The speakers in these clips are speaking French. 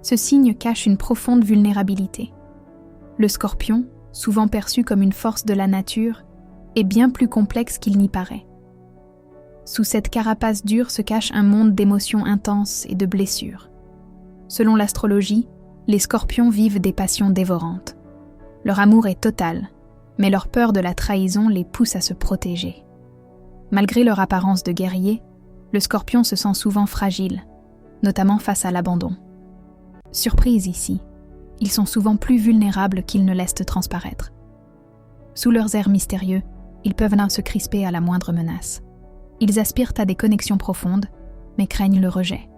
Ce signe cache une profonde vulnérabilité. Le scorpion, souvent perçu comme une force de la nature, est bien plus complexe qu'il n'y paraît. Sous cette carapace dure se cache un monde d'émotions intenses et de blessures. Selon l'astrologie, les scorpions vivent des passions dévorantes. Leur amour est total, mais leur peur de la trahison les pousse à se protéger. Malgré leur apparence de guerrier, le scorpion se sent souvent fragile, notamment face à l'abandon. Surprise ici, ils sont souvent plus vulnérables qu'ils ne laissent transparaître. Sous leurs airs mystérieux, ils peuvent se crisper à la moindre menace. Ils aspirent à des connexions profondes, mais craignent le rejet.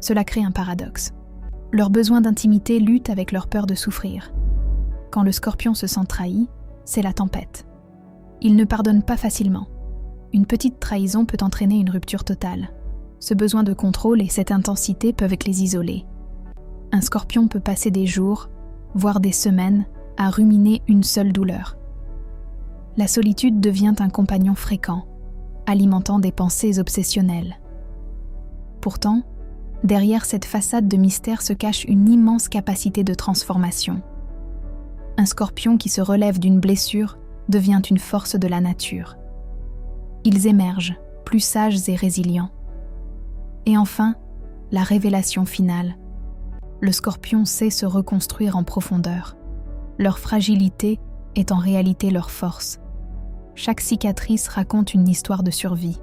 Cela crée un paradoxe. Leur besoin d'intimité lutte avec leur peur de souffrir. Quand le scorpion se sent trahi, c'est la tempête. Il ne pardonne pas facilement. Une petite trahison peut entraîner une rupture totale. Ce besoin de contrôle et cette intensité peuvent les isoler. Un scorpion peut passer des jours, voire des semaines, à ruminer une seule douleur. La solitude devient un compagnon fréquent, alimentant des pensées obsessionnelles. Pourtant, derrière cette façade de mystère se cache une immense capacité de transformation. Un scorpion qui se relève d'une blessure devient une force de la nature. Ils émergent, plus sages et résilients. Et enfin, la révélation finale. Le scorpion sait se reconstruire en profondeur. Leur fragilité est en réalité leur force. Chaque cicatrice raconte une histoire de survie.